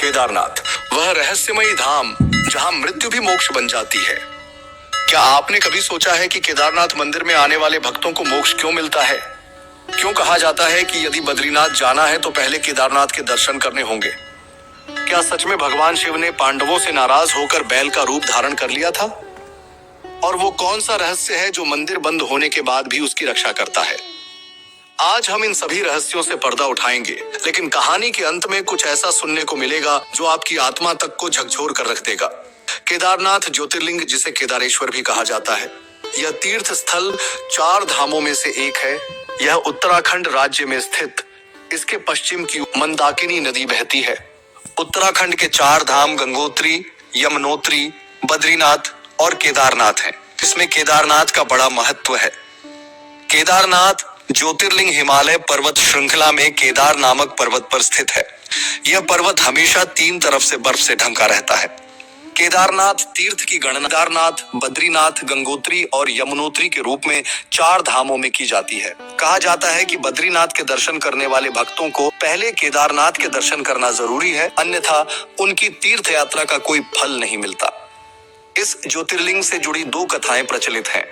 केदारनाथ, वह रहस्यमयी धाम जहां मृत्यु भी मोक्ष बन जाती है। क्या आपने कभी सोचा है कि केदारनाथ मंदिर में आने वाले भक्तों को मोक्ष क्यों मिलता है? क्यों कहा जाता है कि यदि बद्रीनाथ जाना है तो पहले केदारनाथ के दर्शन करने होंगे? क्या सच में भगवान शिव ने पांडवों से नाराज होकर बैल का रूप धारण कर लिया था? और वो कौन सा रहस्य है जो मंदिर बंद होने के बाद भी उसकी रक्षा करता है? आज हम इन सभी रहस्यों से पर्दा उठाएंगे, लेकिन कहानी के अंत में कुछ ऐसा सुनने को मिलेगा जो आपकी आत्मा तक को झकझोर कर रख देगा। केदारनाथ ज्योतिर्लिंग, जिसे केदारेश्वर भी कहा जाता है, यह तीर्थ स्थल 4 धामों में से एक है। यह उत्तराखंड राज्य में स्थित, इसके पश्चिम की मंदाकिनी नदी बहती है। उत्तराखंड के 4 धाम गंगोत्री, यमुनोत्री, बद्रीनाथ और केदारनाथ हैं। इसमें केदारनाथ का बड़ा महत्व है। केदारनाथ ज्योतिर्लिंग हिमालय पर्वत श्रृंखला में केदार नामक पर्वत पर स्थित है। यह पर्वत हमेशा 3 तरफ से बर्फ से ढंका रहता है। केदारनाथ तीर्थ की गणना केदारनाथ, बद्रीनाथ, गंगोत्री और यमुनोत्री के रूप में 4 धामों में की जाती है। कहा जाता है कि बद्रीनाथ के दर्शन करने वाले भक्तों को पहले केदारनाथ के दर्शन करना जरूरी है, अन्यथा उनकी तीर्थ यात्रा का कोई फल नहीं मिलता। इस ज्योतिर्लिंग से जुड़ी 2 कथाएं प्रचलित हैं।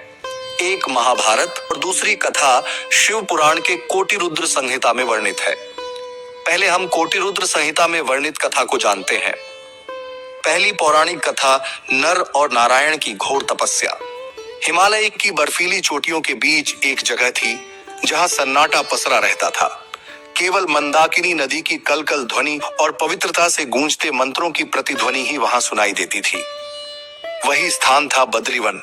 एक महाभारत और दूसरी कथा शिव पुराण के कोटिरुद्र संहिता में वर्णित है। पहले हम कोटिरुद्र संहिता में वर्णित कथा को जानते हैं। पहली पौराणिक कथा नर और नारायण की घोर तपस्या। हिमालय की बर्फीली चोटियों के बीच एक जगह थी जहां सन्नाटा पसरा रहता था। केवल मंदाकिनी नदी की कलकल ध्वनि और पवित्रता से गूंजते मंत्रों की प्रतिध्वनि ही वहां सुनाई देती थी। वही स्थान था बद्रीवन।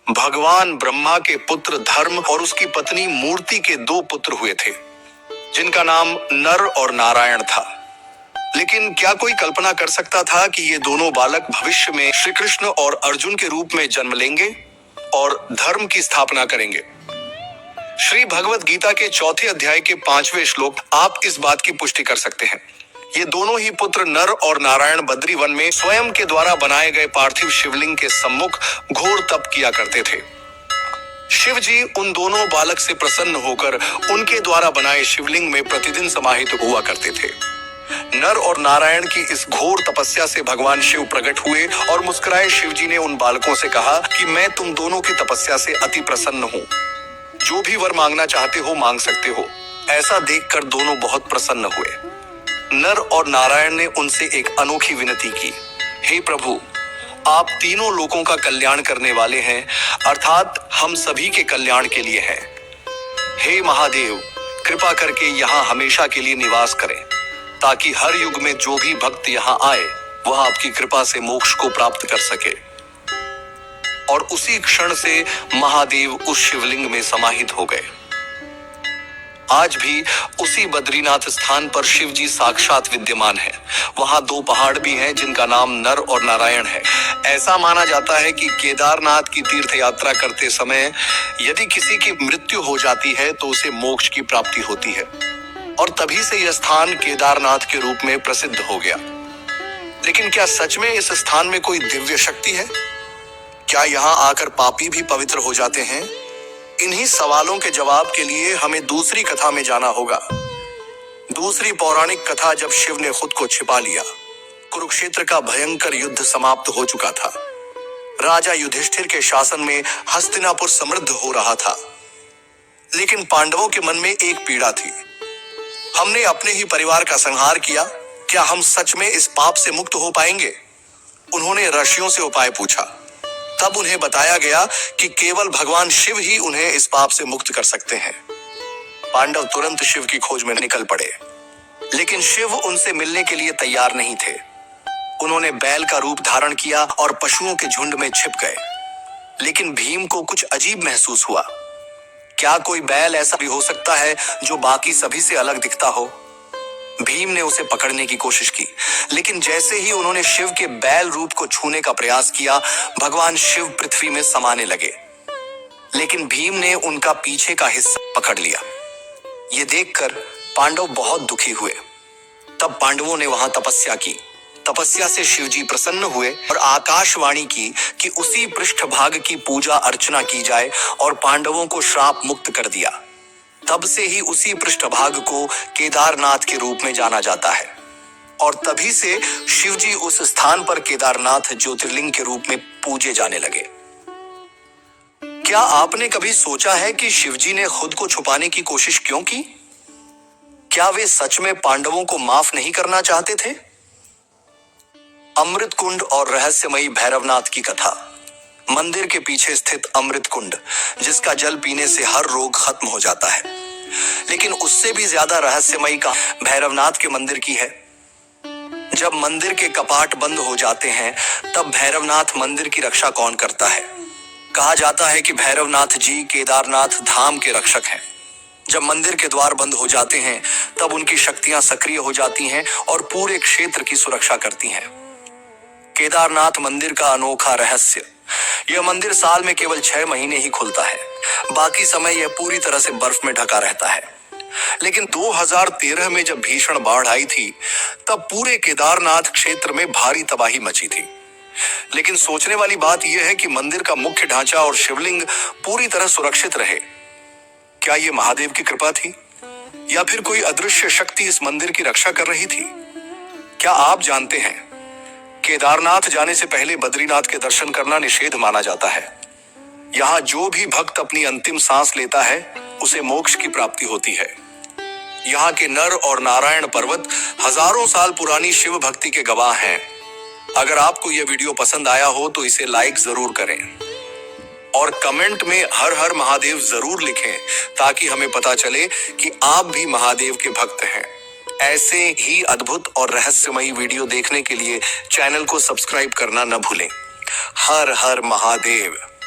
भगवान ब्रह्मा के पुत्र धर्म और उसकी पत्नी मूर्ति के 2 पुत्र हुए थे, जिनका नाम नर और नारायण था। लेकिन क्या कोई कल्पना कर सकता था कि ये दोनों बालक भविष्य में श्री कृष्ण और अर्जुन के रूप में जन्म लेंगे और धर्म की स्थापना करेंगे? श्री भगवत गीता के 4थे अध्याय के 5वें श्लोक आप इस बात की पुष्टि कर सकते हैं। ये दोनों ही पुत्र नर और नारायण बद्रीवन में स्वयं के द्वारा बनाए गए पार्थिव शिवलिंग के सम्मुख घोर तप किया करते थे। शिव जी उन दोनों बालक से प्रसन्न होकर उनके द्वारा बनाए शिवलिंग में प्रतिदिन समाहित हुआ करते थे। नर और नारायण की इस घोर तपस्या से भगवान शिव प्रकट हुए और मुस्कुराए शिव जी ने उन बालकों से कहा कि मैं तुम दोनों की तपस्या से अति प्रसन्न हूँ। जो भी वर मांगना चाहते हो मांग सकते हो। ऐसा देखकर दोनों बहुत प्रसन्न हुए। नर और नारायण ने उनसे एक अनोखी विनती की, हे प्रभु, आप तीनों लोगों का कल्याण करने वाले हैं, अर्थात हम सभी के कल्याण के लिए हैं। हे महादेव, कृपा करके यहाँ हमेशा के लिए निवास करें, ताकि हर युग में जो भी भक्त यहाँ आए वह आपकी कृपा से मोक्ष को प्राप्त कर सके। और उसी क्षण से महादेव उस शिवलिंग में समाहित हो गए। आज भी उसी बद्रीनाथ स्थान पर शिव जी साक्षात विद्यमान है। वहां 2 पहाड़ भी हैं जिनका नाम नर और नारायण है। ऐसा माना जाता है कि केदारनाथ की तीर्थ यात्रा करते समय यदि किसी की मृत्यु हो जाती है तो उसे मोक्ष की प्राप्ति होती है, और तभी से यह स्थान केदारनाथ के रूप में प्रसिद्ध हो गया। लेकिन क्या सच में इस स्थान में कोई दिव्य शक्ति है? क्या यहाँ आकर पापी भी पवित्र हो जाते हैं? इन्हीं सवालों के जवाब के लिए हमें दूसरी कथा में जाना होगा। दूसरी पौराणिक कथा जब शिव ने खुद को छिपा लिया। कुरुक्षेत्र का भयंकर युद्ध समाप्त हो चुका था। राजा युधिष्ठिर के शासन में हस्तिनापुर समृद्ध हो रहा था। लेकिन पांडवों के मन में एक पीड़ा थी। हमने अपने ही परिवार का संहार किया, क्या हम सच में इस पाप से मुक्त हो पाएंगे? उन्होंने ऋषियों से उपाय पूछा। तब उन्हें बताया गया कि केवल भगवान शिव ही उन्हें इस पाप से मुक्त कर सकते हैं। पांडव तुरंत शिव की खोज में निकल पड़े, लेकिन शिव उनसे मिलने के लिए तैयार नहीं थे। उन्होंने बैल का रूप धारण किया और पशुओं के झुंड में छिप गए। लेकिन भीम को कुछ अजीब महसूस हुआ। क्या कोई बैल ऐसा भी हो सकता है जो बाकी सभी से अलग दिखता हो? भीम ने उसे पकड़ने की कोशिश की, लेकिन जैसे ही उन्होंने शिव के बैल रूप को छूने का प्रयास किया, भगवान शिव पृथ्वी में समाने लगे। लेकिन भीम ने उनका पीछे का हिस्सा पकड़ लिया। ये देखकर पांडव बहुत दुखी हुए। तब पांडवों ने वहां तपस्या की। तपस्या से शिवजी प्रसन्न हुए और आकाशवाणी की कि उसी पृष्ठभाग की पूजा अर्चना की जाए और पांडवों को श्राप मुक्त कर दिया। तब से ही उसी पृष्ठभाग को केदारनाथ के रूप में जाना जाता है। और तभी से शिवजी उस स्थान पर केदारनाथ ज्योतिर्लिंग के रूप में पूजे जाने लगे। क्या आपने कभी सोचा है कि शिवजी ने खुद को छुपाने की कोशिश क्यों की? क्या वे सच में पांडवों को माफ नहीं करना चाहते थे? अमृत कुंड और रहस्यमयी भैरवनाथ की कथा। मंदिर के पीछे स्थित अमृत कुंड, जिसका जल पीने से हर रोग खत्म हो जाता है, लेकिन उससे भी ज्यादा रहस्यमयी का भैरवनाथ के मंदिर की है। जब मंदिर के कपाट बंद हो जाते हैं, तब भैरवनाथ मंदिर की रक्षा कौन करता है? कहा जाता है कि भैरवनाथ जी केदारनाथ धाम के रक्षक हैं। जब मंदिर के द्वार बंद हो जाते हैं, तब उनकी शक्तियां सक्रिय हो जाती हैं और पूरे क्षेत्र की सुरक्षा करती हैं। केदारनाथ मंदिर का अनोखा रहस्य। यह मंदिर साल में केवल 6 महीने ही खुलता है, बाकी समय यह पूरी तरह से बर्फ में ढका रहता है। लेकिन 2013 में जब भीषण बाढ़ आई थी, तब पूरे केदारनाथ क्षेत्र में भारी तबाही मची थी। लेकिन सोचने वाली बात यह है कि मंदिर का मुख्य ढांचा और शिवलिंग पूरी तरह सुरक्षित रहे। क्या यह महादेव की कृपा थी, या फिर कोई अदृश्य शक्ति इस मंदिर की रक्षा कर रही थी? क्या आप जानते हैं, केदारनाथ जाने से पहले बद्रीनाथ के दर्शन करना निषेध माना जाता है। यहाँ जो भी भक्त अपनी अंतिम सांस लेता है, उसे मोक्ष की प्राप्ति होती है। यहाँ के नर और नारायण पर्वत हजारों साल पुरानी शिव भक्ति के गवाह हैं। अगर आपको यह वीडियो पसंद आया हो तो इसे लाइक जरूर करें और कमेंट में हर हर महादेव जरूर लिखें, ताकि हमें पता चले कि आप भी महादेव के भक्त हैं। ऐसे ही अद्भुत और रहस्यमयी वीडियो देखने के लिए चैनल को सब्सक्राइब करना न भूलें। हर हर महादेव।